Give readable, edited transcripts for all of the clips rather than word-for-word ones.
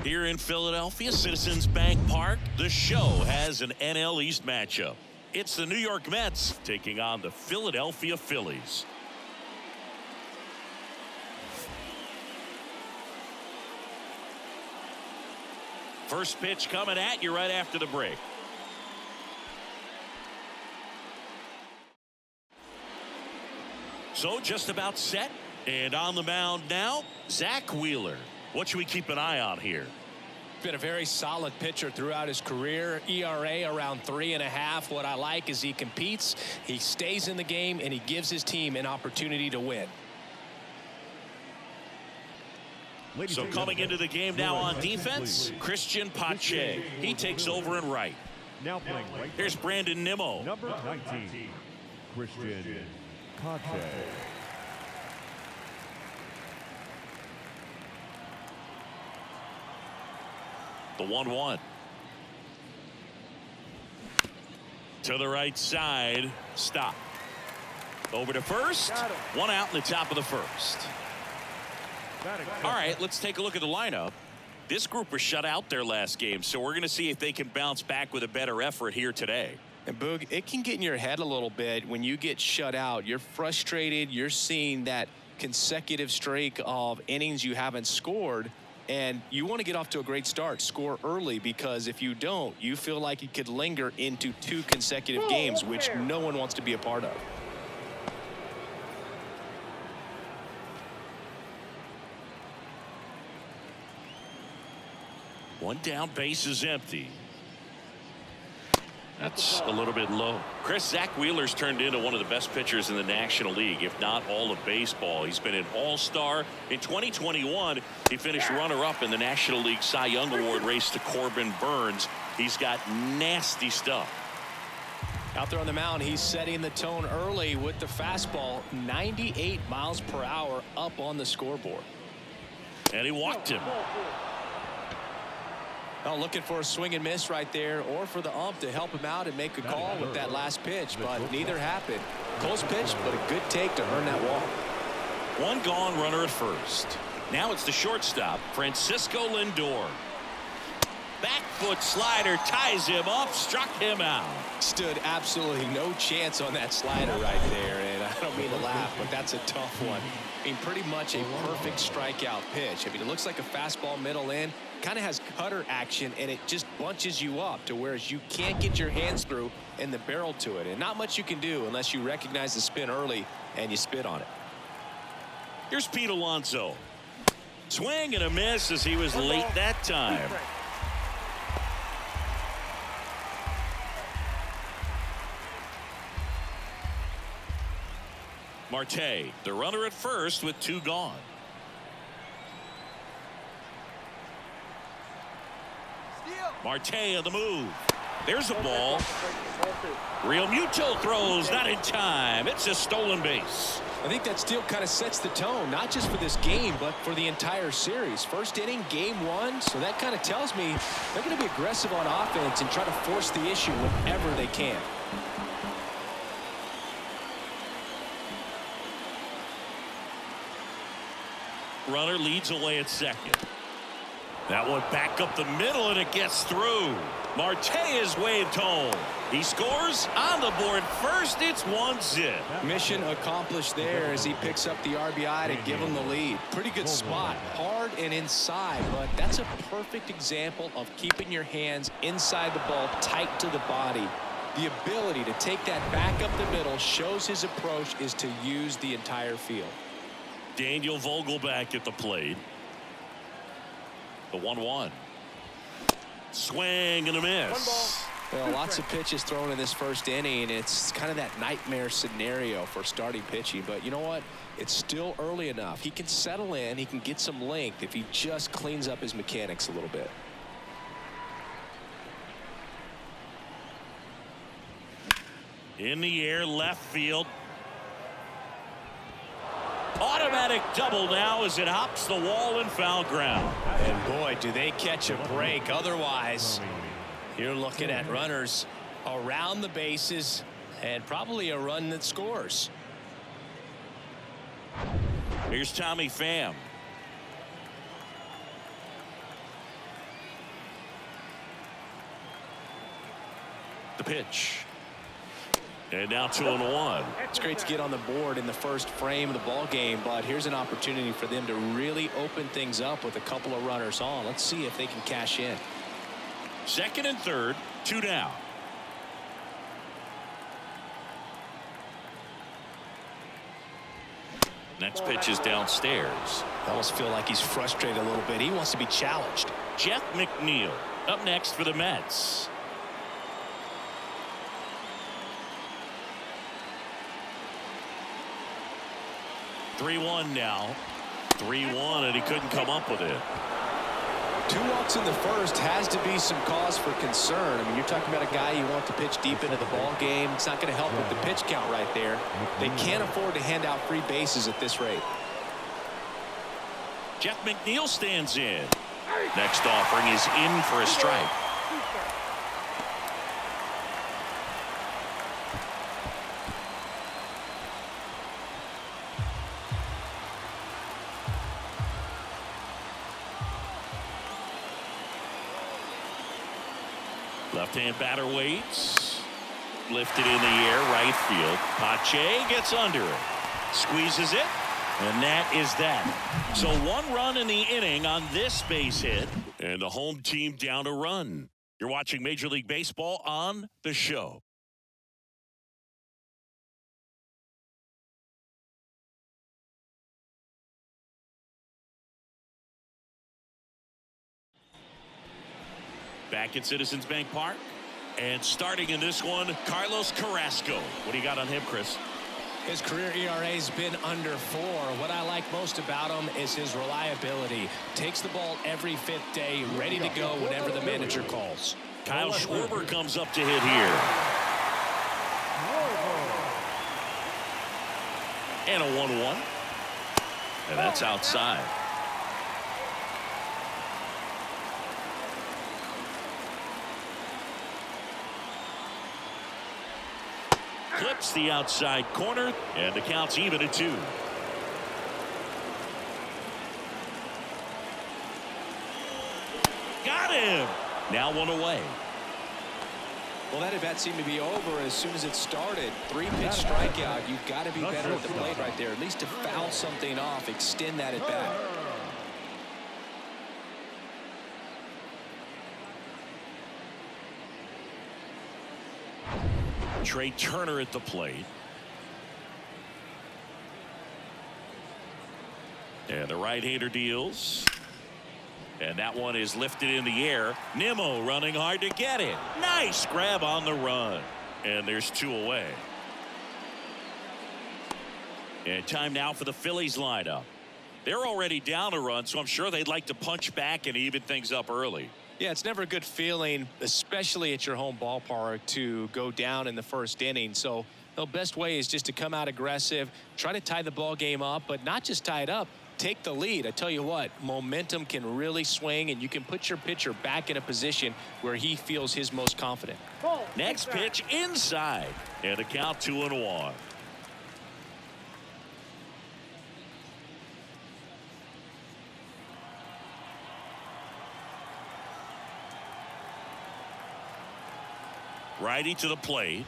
Here in Philadelphia, Citizens Bank Park, the show has an NL East matchup. It's the New York Mets taking on the Philadelphia Phillies. First pitch coming at you right after the break. So just about set, and on the mound now, Zach Wheeler. What should we keep an eye on here? Been a very solid pitcher throughout his career. ERA around 3.5. What I like is he competes, he stays in the game, and he gives his team an opportunity to win. So coming into the game now on defense, Christian Pache. He takes over in right. Now playing right. Here's Brandon Nimmo. Number 19, Christian Pache. The 1-1. To the right side. Stop. Over to first. One out in the top of the first. All right, let's take a look at the lineup. This group was shut out their last game, so we're going to see if they can bounce back with a better effort here today. And Boog, it can get in your head a little bit when you get shut out. You're frustrated. You're seeing that consecutive streak of innings you haven't scored. And you want to get off to a great start, score early, because if you don't, you feel like it could linger into 2 consecutive games, which no one wants to be a part of. One down, base is empty. That's a little bit low. Zach Wheeler's turned into one of the best pitchers in the National League, if not all of baseball. He's been an all-star. In 2021, he finished runner-up in the National League Cy Young Award race to Corbin Burns. He's got nasty stuff. Out there on the mound, he's setting the tone early with the fastball. 98 miles per hour up on the scoreboard. And he walked him. Oh, looking for a swing and miss right there, or for the ump to help him out and make a call with that last pitch, but neither happened. Close pitch, but a good take to earn that walk. One gone, runner at first. Now it's the shortstop, Francisco Lindor. Back foot slider ties him up, struck him out. Stood absolutely no chance on that slider right there, and I don't mean to laugh, but that's a tough one. I mean, pretty much a perfect strikeout pitch. I mean, it looks like a fastball middle in, kind of has cutter action, and it just bunches you up to whereas you can't get your hands through and the barrel to it, and not much you can do unless you recognize the spin early and you spit on it. Here's Pete Alonso. Swing and a miss as he was late that time. Marte, the runner at first with 2 gone. Marte on the move. There's a ball. Real Muto throws, not in time. It's a stolen base. I think that steal kind of sets the tone, not just for this game, but for the entire series. First inning, game 1, so that kind of tells me they're going to be aggressive on offense and try to force the issue whenever they can. Runner leads away at second. That one back up the middle, and it gets through. Marte is waved home. He scores on the board first. It's 1-zip. Mission accomplished there as he picks up the RBI to give him the lead. Pretty good spot, hard and inside, but that's a perfect example of keeping your hands inside the ball, tight to the body. The ability to take that back up the middle shows his approach is to use the entire field. Daniel Vogelback at the plate. The 1-1. Swing and a miss. Well, lots of pitches thrown in this first inning. It's kind of that nightmare scenario for starting pitching. But you know what? It's still early enough. He can settle in. He can get some length if he just cleans up his mechanics a little bit. In the air, left field. Automatic double now as it hops the wall and foul ground. And boy, do they catch a break. Otherwise, you're looking at runners around the bases and probably a run that scores. Here's Tommy Pham. The pitch. And now 2-1. It's great to get on the board in the first frame of the ball game, but here's an opportunity for them to really open things up with a couple of runners on. Let's see if they can cash in. Second and third, 2 down. Next pitch is downstairs. I almost feel like he's frustrated a little bit. He wants to be challenged. Jeff McNeil up next for the Mets. (3-1) now. 3-1, and he couldn't come up with it. 2 walks in the first has to be some cause for concern. I mean, you're talking about a guy you want to pitch deep into the ball game. It's not going to help with the pitch count right there. They can't afford to hand out free bases at this rate. Jeff McNeil stands in. Next offering is in for a strike. Left-hand batter waits. Lifted in the air, right field. Pache gets under it. Squeezes it. And that is that. So 1 run in the inning on this base hit. And the home team down a run. You're watching Major League Baseball on The Show. Back at Citizens Bank Park. And starting in this one, Carlos Carrasco. What do you got on him, Chris? His career ERA has been under 4. What I like most about him is his reliability. Takes the ball every 5th day, ready to go whenever the manager calls. Kyle Schwarber comes up to hit here. And a 1-1. And that's outside. Clips the outside corner, and the count's even at 2. Got him. Now 1 away. Well, that at-bat seemed to be over as soon as it started. 3-pitch strikeout. You've got to be better at the plate right there, at least to foul something off, extend that at-bat. Trey Turner at the plate. And the right-hander deals. And that one is lifted in the air. Nimmo running hard to get it. Nice grab on the run. And there's 2 away. And time now for the Phillies lineup. They're already down a run, so I'm sure they'd like to punch back and even things up early. Yeah, it's never a good feeling, especially at your home ballpark, to go down in the first inning. So the best way is just to come out aggressive, try to tie the ball game up, but not just tie it up, take the lead. I tell you what, momentum can really swing, and you can put your pitcher back in a position where he feels his most confident. Next pitch inside, and the count 2-1. Righty to the plate.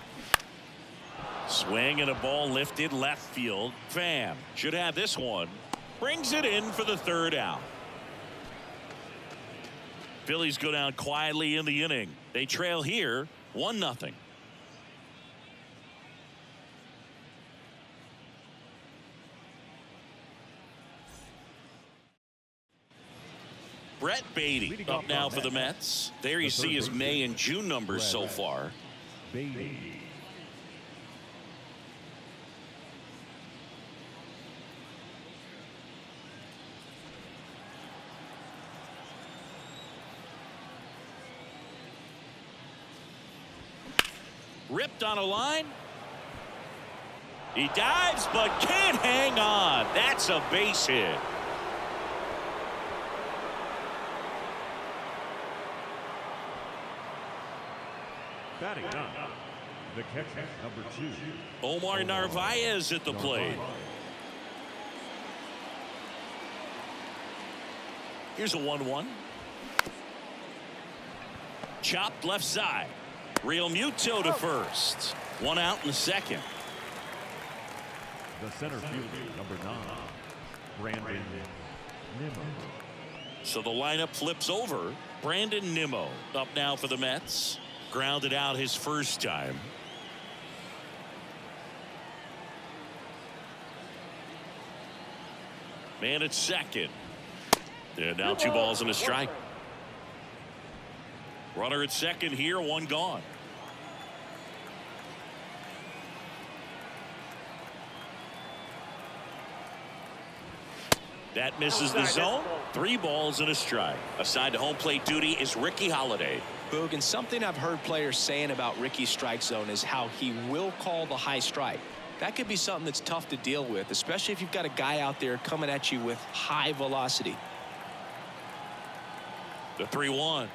Swing and a ball lifted left field. Pham should have this one. Brings it in for the 3rd out. Phillies go down quietly in the inning. They trail here 1-0. Brett Beatty up now for the Mets. There you see his May and June numbers so far. Beatty. Ripped on a line. He dives but can't hang on. That's a base hit. Batting up, the catcher, number 2. Omar Narvaez at the plate. Here's a 1-1. Chopped left side. Real Muto to first. One out in the second. The center fielder, number 9, Brandon Nimmo. So the lineup flips over. Brandon Nimmo up now for the Mets. Grounded out his first time. Man at second. And now 2 balls and a strike. Runner at second here, 1 gone. That misses the zone. 3 balls and a strike. Assigned to home plate duty is Ricky Holiday. Boog, and something I've heard players saying about Ricky's strike zone is how he will call the high strike. That could be something that's tough to deal with, especially if you've got a guy out there coming at you with high velocity. The 3-1.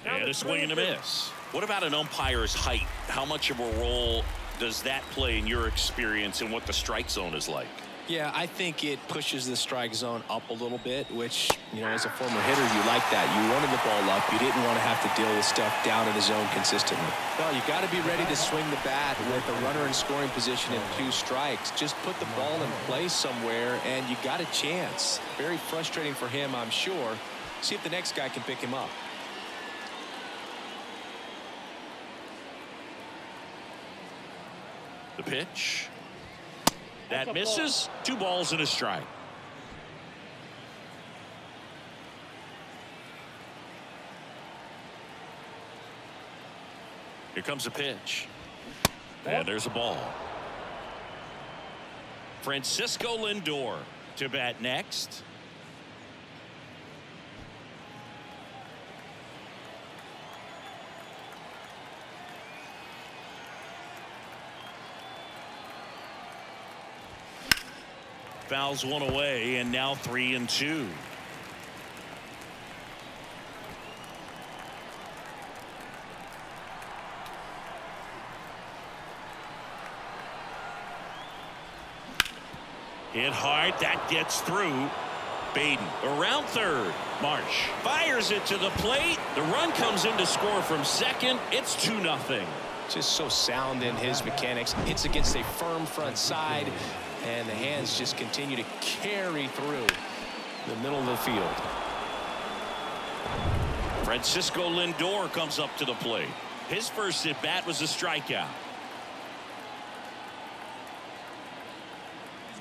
And a swing and a miss. What about an umpire's height? How much of a role does that play in your experience and what the strike zone is like? Yeah, I think it pushes the strike zone up a little bit, which, you know, as a former hitter, you like that. You wanted the ball up. You didn't want to have to deal with stuff down in the zone consistently. Well, you got to be ready to swing the bat with a runner in scoring position and 2 strikes. Just put the ball in place somewhere, and you got a chance. Very frustrating for him, I'm sure. See if the next guy can pick him up. The pitch. That misses. 2 balls and a strike. Here comes a pitch. And there's a ball. Francisco Lindor to bat next. Fouls 1 away, and now 3-2. Hit hard. That gets through. Baden around third. Marsh fires it to the plate. The run comes in to score from second. It's 2-0. Just so sound in his mechanics. Hits against a firm front side, and the hands just continue to carry through the middle of the field. Francisco Lindor comes up to the plate. His first at bat was a strikeout.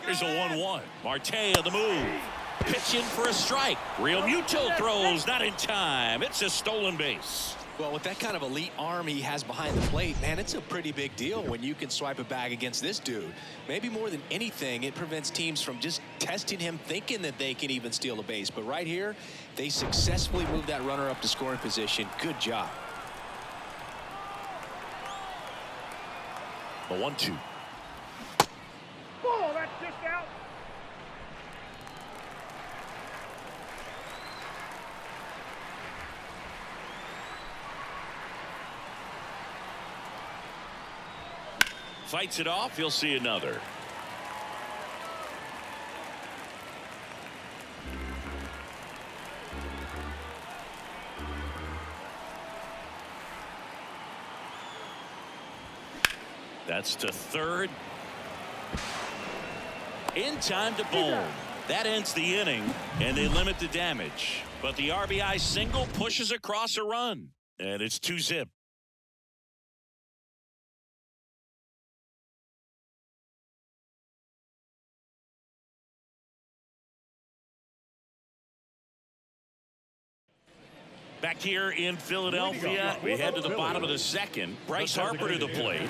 Here's a 1-1. Marte on the move. Pitching for a strike. Real Muto throws not in time. It's a stolen base. Well, with that kind of elite arm he has behind the plate, man, it's a pretty big deal when you can swipe a bag against this dude. Maybe more than anything, it prevents teams from just testing him, thinking that they can even steal a base. But right here, they successfully moved that runner up to scoring position. Good job. The 1-2. Oh, that's just out. Fights it off. He'll see another. That's to third. In time to boom. That ends the inning, and they limit the damage. But the RBI single pushes across a run, and it's 2-zip. Back here in Philadelphia, we head to the bottom of the second. Bryce Harper to the plate.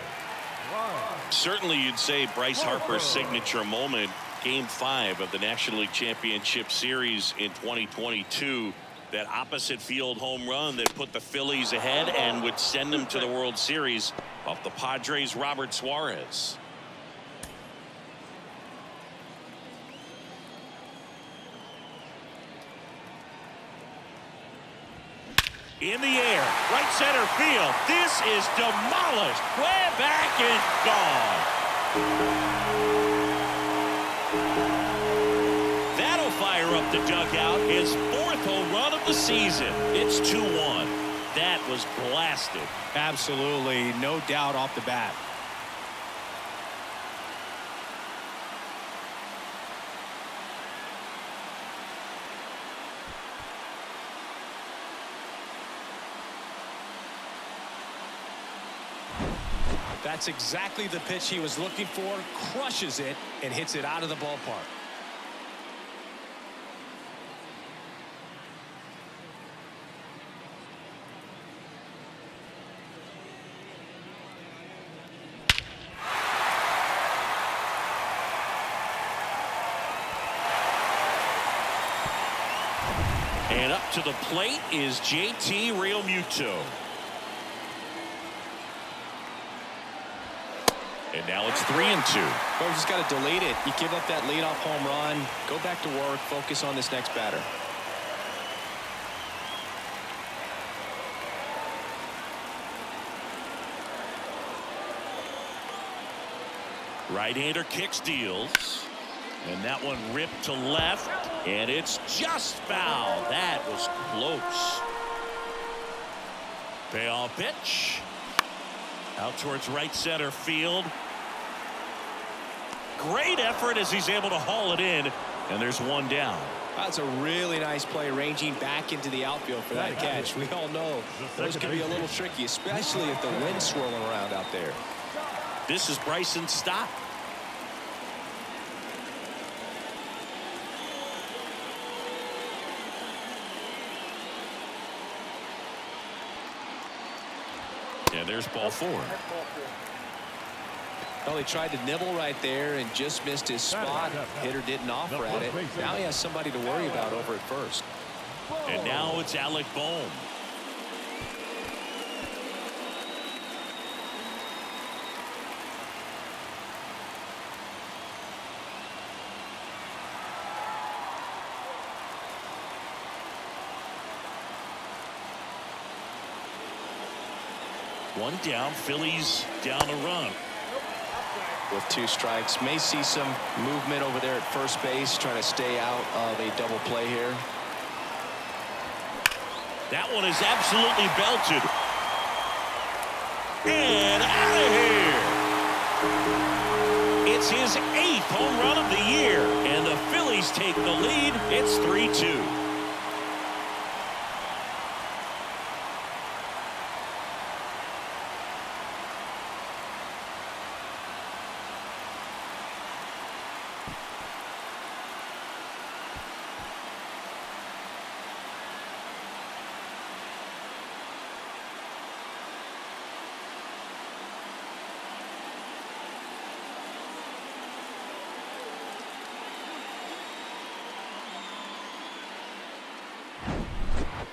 Certainly you'd say Bryce Harper's signature moment, Game 5 of the National League Championship Series in 2022. That opposite field home run that put the Phillies ahead and would send them to the World Series off the Padres' Robert Suarez. In the air, right center field. This is demolished. Way back and gone. That'll fire up the dugout. His 4th home run of the season. It's 2-1. that was blasted. Absolutely, no doubt off the bat. That's exactly the pitch he was looking for. Crushes it and hits it out of the ballpark. And up to the plate is JT Realmuto. And now it's 3-2. Well, you just got to delete it. You give up that leadoff home run. Go back to work. Focus on this next batter. Right-hander kicks, deals. And that one ripped to left. And it's just foul. That was close. Payoff pitch. Out towards right center field. Great effort as he's able to haul it in. And there's one down. That's a really nice play, ranging back into the outfield for that catch. We all know those can be a little tricky, especially if the wind's swirling around out there. This is Bryson's stop. And there's ball 4. Well, he tried to nibble right there and just missed his spot. Hitter didn't offer at it. Now he has somebody to worry about over at first. And now it's Alec Bohm. One down, Phillies down a run. With 2 strikes, may see some movement over there at first base, trying to stay out of a double play here. That one is absolutely belted. And out of here. It's his 8th home run of the year. And the Phillies take the lead. It's 3-2.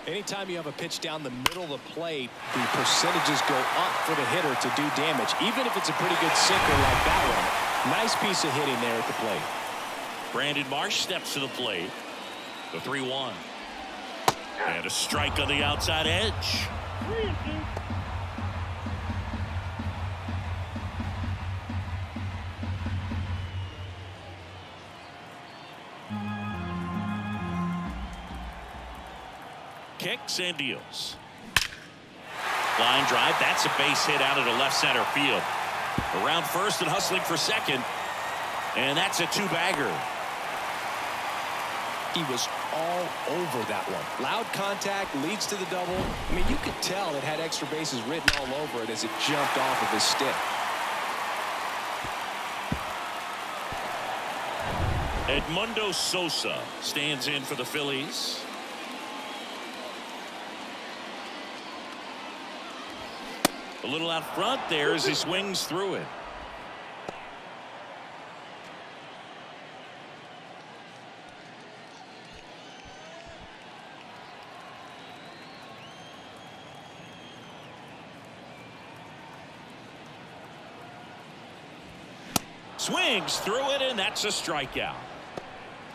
Anytime you have a pitch down the middle of the plate, the percentages go up for the hitter to do damage, even if it's a pretty good sinker like that one. Nice piece of hitting there at the plate. Brandon Marsh steps to the plate. The 3-1. And a strike on the outside edge. Kicks and deals. Line drive. That's a base hit out into left center field. Around first and hustling for second. And that's a 2-bagger. He was all over that one. Loud contact, leads to the double. I mean, you could tell it had extra bases written all over it as it jumped off of his stick. Edmundo Sosa stands in for the Phillies. A little out front there as he swings through it. Swings through it, and that's a strikeout.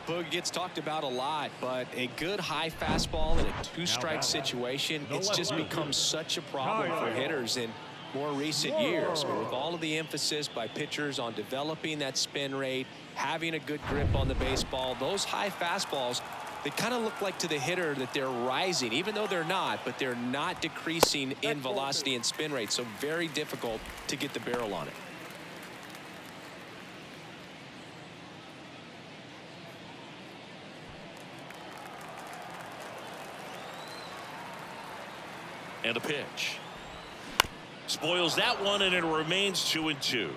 Boog gets talked about a lot, but a good high fastball in a 2-strike situation, it's just become such a problem for hitters in more recent years. With all of the emphasis by pitchers on developing that spin rate, having a good grip on the baseball, those high fastballs they kind of look like to the hitter that they're rising, even though they're not, but they're not decreasing in velocity and spin rate. So very difficult to get the barrel on it. And a pitch. Spoils that one, and it remains 2-2.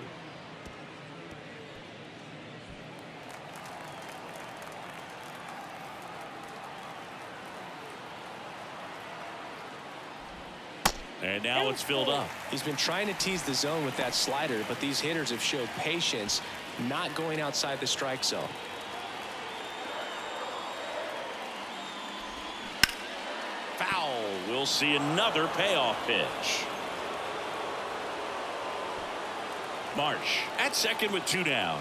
And now it's filled up. He's been trying to tease the zone with that slider, but these hitters have showed patience, not going outside the strike zone. Foul. We'll see another payoff pitch. Marsh at second with 2 down.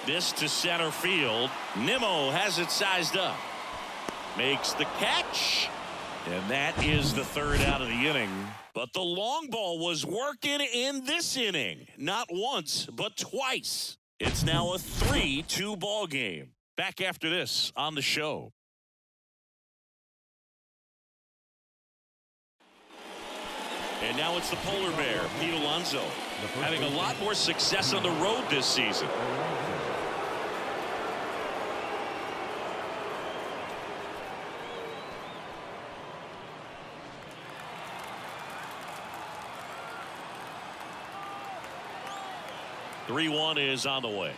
This to center field. Nimmo has it sized up. Makes the catch. And that is the third out of the inning. But the long ball was working in this inning. Not once, but twice. It's now a 3-2 ball game. Back after this on the show. And now it's the polar bear, Pete Alonso, having a lot more success on the road this season. .3-1 is on the way.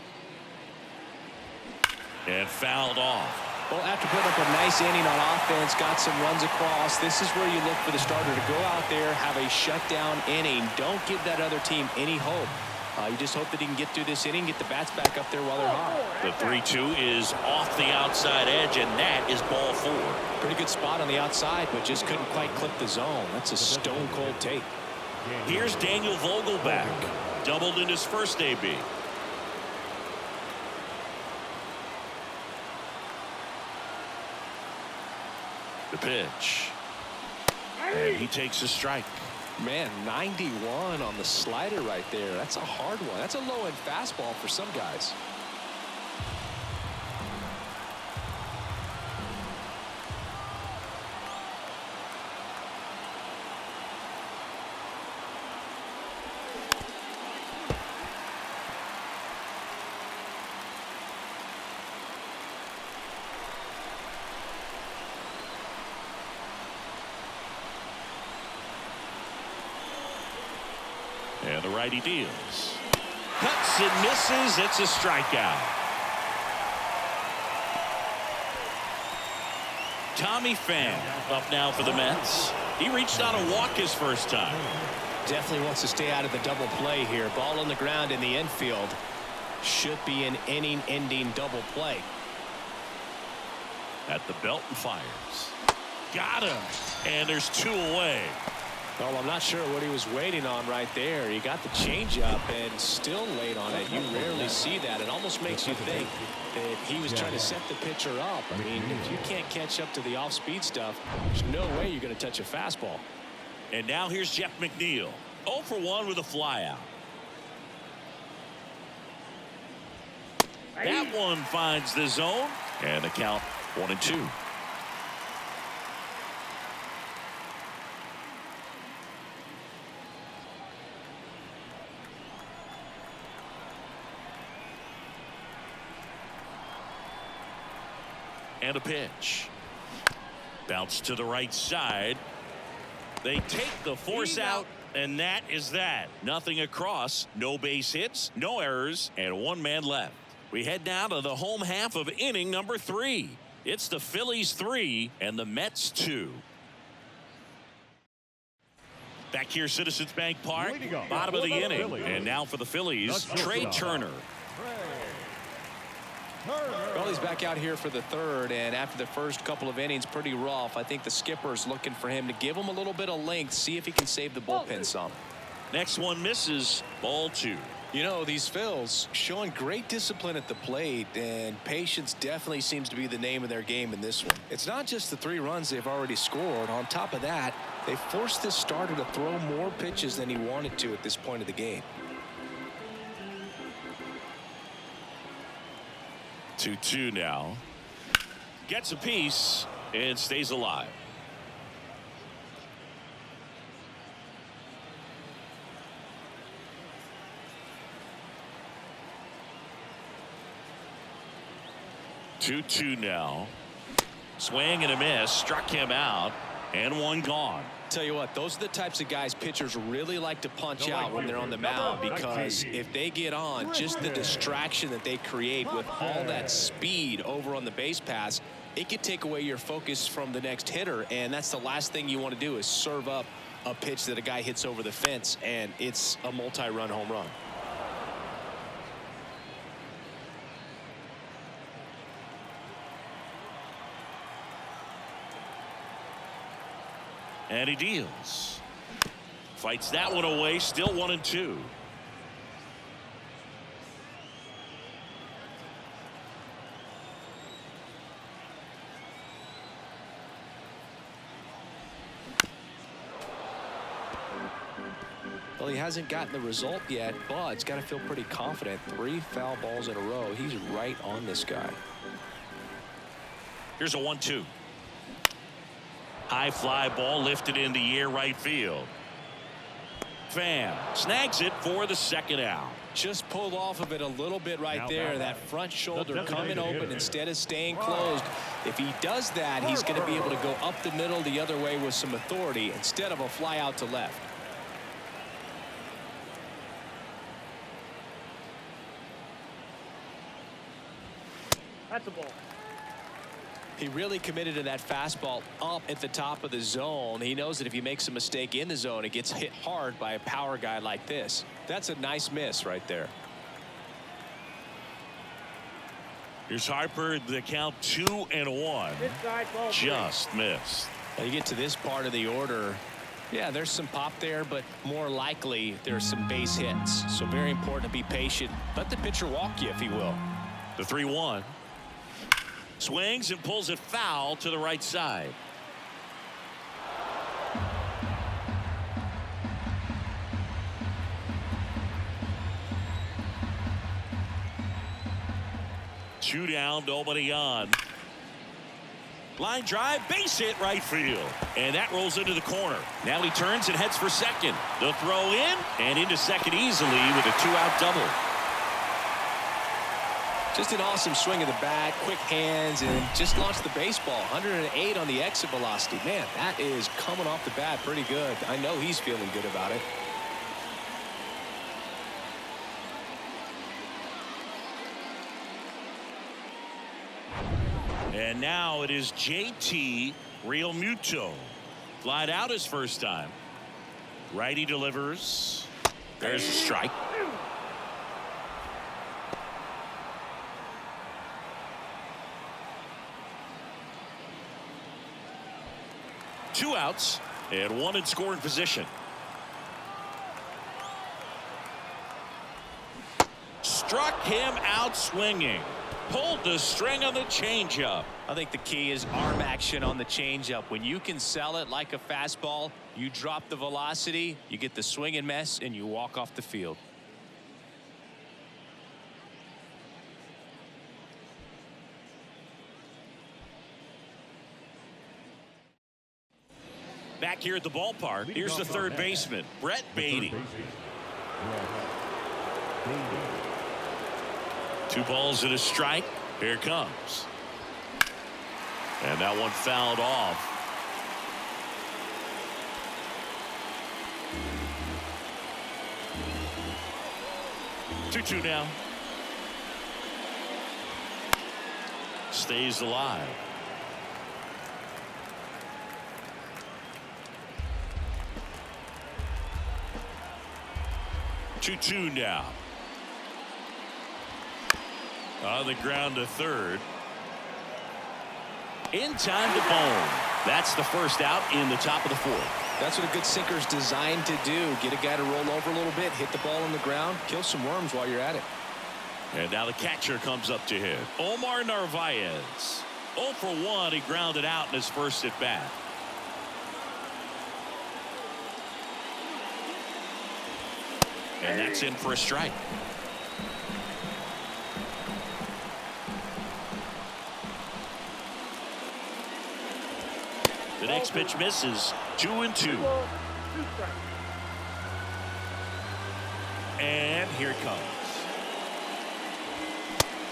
And fouled off. Well, after putting up a nice inning on offense, got some runs across, this is where you look for the starter to go out there, have a shutdown inning. Don't give that other team any hope. You just hope that he can get through this inning, get the bats back up there while they're hot. The 3-2 is off the outside edge, and that is ball 4. Pretty good spot on the outside, but just couldn't quite clip the zone. That's a stone-cold take. Here's Daniel Vogelbach. Doubled in his first AB. The pitch. And he takes a strike. Man, 91 on the slider right there. That's a hard one. That's a low-end fastball for some guys. And the righty deals. Cuts and misses. It's a strikeout. Tommy Pham up now for the Mets. He reached on a walk his first time. Definitely wants to stay out of the double play here. Ball on the ground in the infield. Should be an inning-ending double play. At the belt and fires. Got him. And there's 2 away. Well, I'm not sure what he was waiting on right there. He got the changeup and still late on it. You rarely see that. It almost makes you think that he was trying to set the pitcher up. I mean, if you can't catch up to the off-speed stuff, there's no way you're going to touch a fastball. And now here's Jeff McNeil. 0 for 1 with a flyout. That one finds the zone. And the count 1-2. And a pitch. Bounce to the right side. They take the force out, and that is that. Nothing across, no base hits, no errors, and 1 man left. We head now to the home half of inning number 3. It's the Phillies 3 and the Mets 2. Back here, Citizens Bank Park, bottom of the inning. And now for the Phillies, Trey Turner. Well, he's back out here for the third, and after the first couple of innings, pretty rough. I think the skipper's looking for him to give him a little bit of length, see if he can save the bullpen some. Next one misses, ball 2. You know, these Phils showing great discipline at the plate, and patience definitely seems to be the name of their game in this one. It's not just the 3 runs they've already scored. On top of that, they forced this starter to throw more pitches than he wanted to at this point of the game. 2-2 now. Gets a piece and stays alive. Two now. Swing and a miss. Struck him out. And one gone. Tell you what, those are the types of guys pitchers really like to punch out when they're on the mound, because if they get on, just the distraction that they create with all that speed over on the base pass, it could take away your focus from the next hitter, and that's the last thing you want to do is serve up a pitch that a guy hits over the fence, and it's a multi-run home run. And he deals. Fights that one away. Still 1-2. Well, he hasn't gotten the result yet, but he's got to feel pretty confident. 3 foul balls in a row. He's right on this guy. Here's a 1-2. High fly ball lifted in the air right field. Pham snags it for the second out. Just pulled off of it a little bit right there. That front shoulder coming open instead of staying closed. If he does that, he's going to be able to go up the middle the other way with some authority instead of a fly out to left. That's a ball. He really committed to that fastball up at the top of the zone. He knows that if he makes a mistake in the zone, it gets hit hard by a power guy like this. That's a nice miss right there. Here's Harper. The count 2-1. Just missed. Now you get to this part of the order. Yeah, there's some pop there, but more likely there's some base hits. So very important to be patient. Let the pitcher walk you, if he will. The 3-1. Swings and pulls it foul to the right side. Two down, nobody on. Line drive, base hit right field. And that rolls into the corner. Now he turns and heads for second. The throw in and into second easily with a 2-out double. Just an awesome swing of the bat, quick hands, and just launched the baseball. 108 on the exit velocity. Man, that is coming off the bat pretty good. I know he's feeling good about it. And now it is JT Realmuto. Flied out his first time. Righty delivers. There's a strike. Two outs and one in scoring position. Struck him out swinging. Pulled the string on the changeup. I think the key is arm action on the changeup. When you can sell it like a fastball, you drop the velocity, you get the swing and miss, and you walk off the field. Back here at the ballpark, here's the third baseman, Brett Beatty. 2 balls and a strike. Here it comes. And that one fouled off. Two now. Stays alive. Two now. On the ground to third. In time to Bone. That's the first out in the top of the 4th. That's what a good sinker is designed to do. Get a guy to roll over a little bit, hit the ball on the ground, kill some worms while you're at it. And now the catcher comes up to hit. Omar Narvaez. 0 for 1. He grounded out in his first at bat. And that's in for a strike. The next pitch misses. 2-2. And here it comes.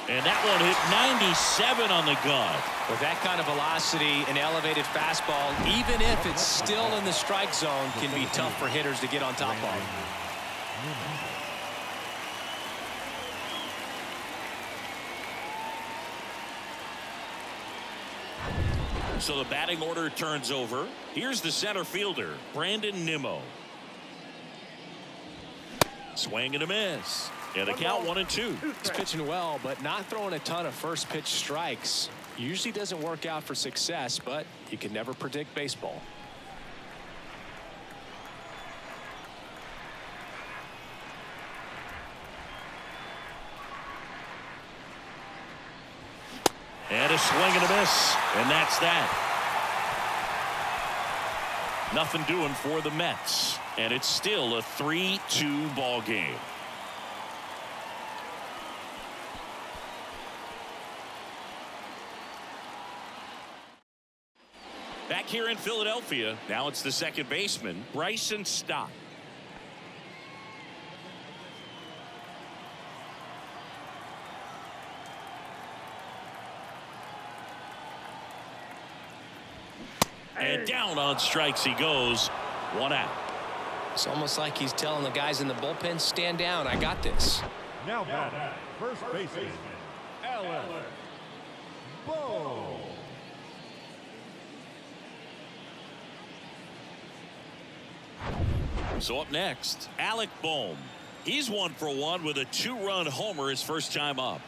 And that one hit 97 on the gut. With that kind of velocity, an elevated fastball, even if it's still in the strike zone, can be tough for hitters to get on top of. So the batting order turns over. Here's the center fielder, Brandon Nimmo. Swing and a miss. And the count 1-2. He's pitching well, but not throwing a ton of first pitch strikes. Usually doesn't work out for success, but you can never predict baseball. And a swing and a miss. And that's that. Nothing doing for the Mets. And it's still a 3-2 ball game. Back here in Philadelphia, now it's the second baseman, Bryson Stott. And down on strikes he goes. 1 out. It's almost like he's telling the guys in the bullpen, stand down, I got this. Now batting, first baseman, Alex Bowe. So up next, Alec Boehm. He's 1 for 1 with a 2-run homer his first time up.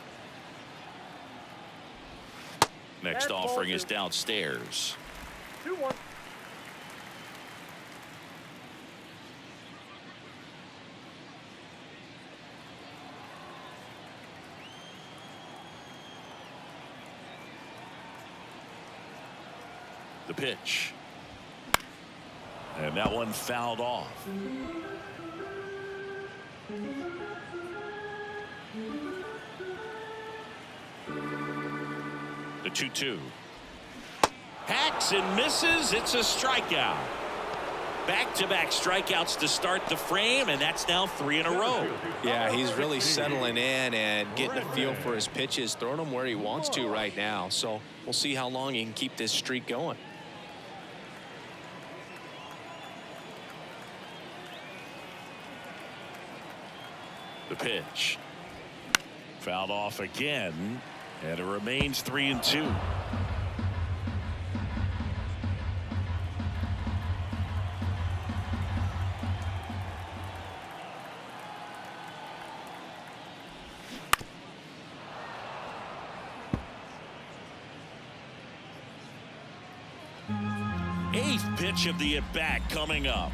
Next offering is downstairs. 2-1. The pitch. And that one fouled off. The 2-2. Hacks and misses. It's a strikeout. Back-to-back strikeouts to start the frame, and that's now 3 in a row. Yeah, he's really settling in and getting a feel for his pitches, throwing them where he wants to right now. So we'll see how long he can keep this streak going. The pitch. Fouled off again, and it remains 3-2. Eighth pitch of the at-bat coming up.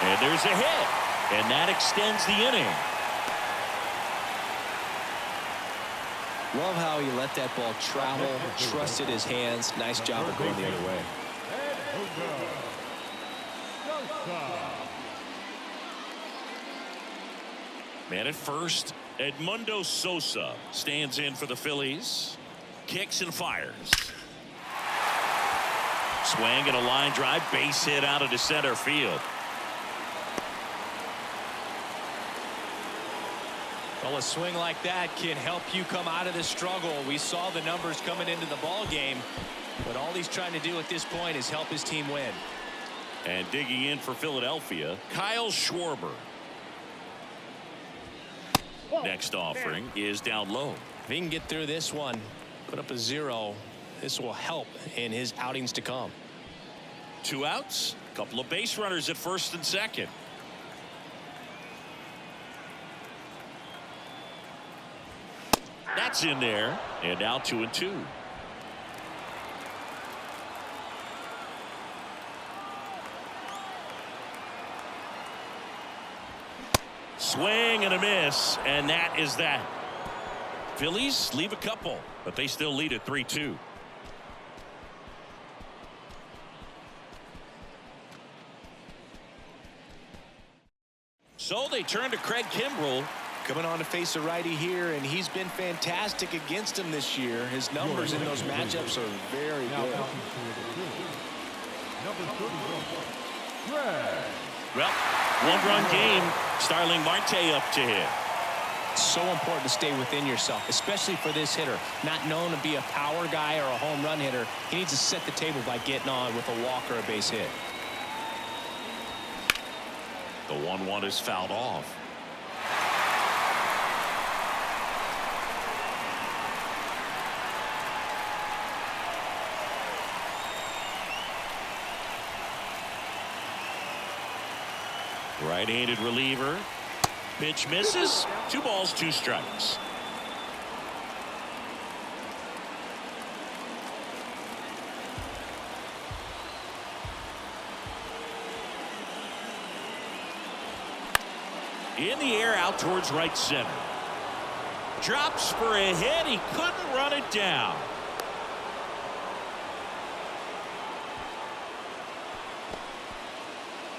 And there's a hit, and that extends the inning. Love how he let that ball travel, trusted his hands. Nice job of going the other way. Man at first, Edmundo Sosa stands in for the Phillies. Kicks and fires. Swing and a line drive, base hit out into center field. Well, a swing like that can help you come out of the struggle. We saw the numbers coming into the ball game, but all he's trying to do at this point is help his team win. And digging in for Philadelphia, Kyle Schwarber. Next offering is down low. If he can get through this one, put up a 0, this will help in his outings to come. 2 outs, a couple of base runners at first and second. That's in there, and now 2-2. Swing and a miss, and that is that. Phillies leave a couple, but they still lead at 3-2. So they turn to Craig Kimbrell. Coming on to face a righty here, and he's been fantastic against him this year. His numbers in those matchups are very good. Well, one-run game. Starling Marte up to hit. So important to stay within yourself, especially for this hitter. Not known to be a power guy or a home run hitter. He needs to set the table by getting on with a walk or a base hit. The 1-1 is fouled off. Right-handed reliever. Pitch misses. 2 balls, 2 strikes. In the air out towards right center. Drops for a hit. He couldn't run it down.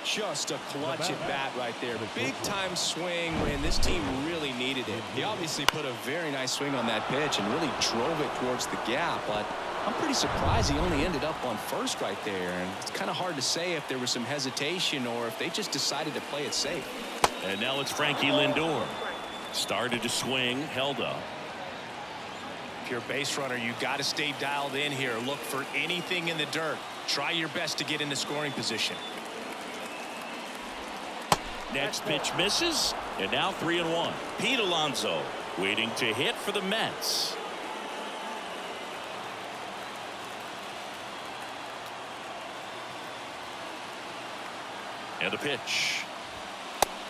Just a clutch at bat right there. Big time swing when this team really needed it. He obviously put a very nice swing on that pitch and really drove it towards the gap, but I'm pretty surprised he only ended up on first right there. And it's kind of hard to say if there was some hesitation or if they just decided to play it safe. And now it's Frankie Lindor. Started to swing, held up. If you're a base runner, you got to stay dialed in here. Look for anything in the dirt. Try your best to get into scoring position. Next pitch misses, and now 3-1. Pete Alonso waiting to hit for the Mets. And the pitch.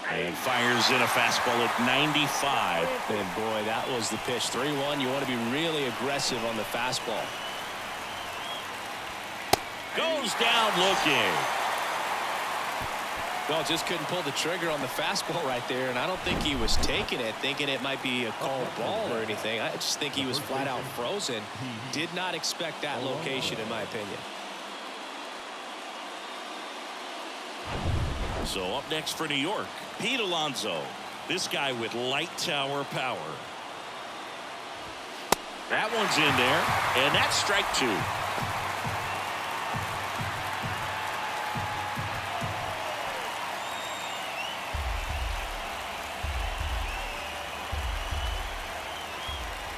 And fires in a fastball at 95. And boy, that was the pitch. 3-1. You want to be really aggressive on the fastball. Goes down looking. Well, just couldn't pull the trigger on the fastball right there, and I don't think he was taking it, thinking it might be a called ball or anything. I just think he was flat out frozen. Did not expect that location, in my opinion. So up next for New York, Pete Alonso. This guy with light tower power. That one's in there, and that's strike 2.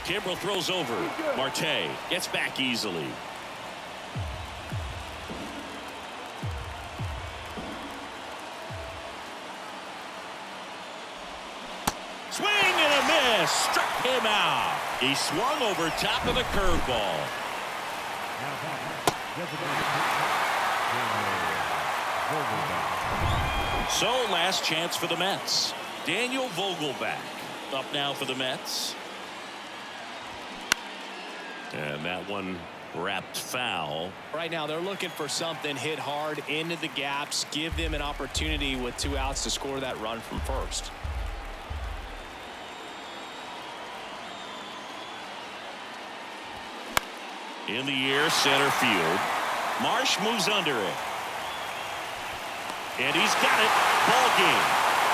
Kimbrel throws over. Marte gets back easily. Swing and a miss. Struck him out. He swung over top of the curveball. So last chance for the Mets. Daniel Vogelback up now for the Mets. And that one wrapped foul. Right now they're looking for something hit hard into the gaps, give them an opportunity with 2 outs to score that run from first. In the air, center field. Marsh moves under it. And he's got it. Ball game.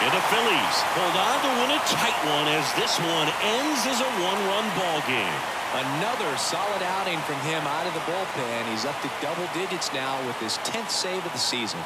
And the Phillies hold on to win a tight one as this one ends as a 1-run ball game. Another solid outing from him out of the bullpen. He's up to double digits now with his 10th save of the season.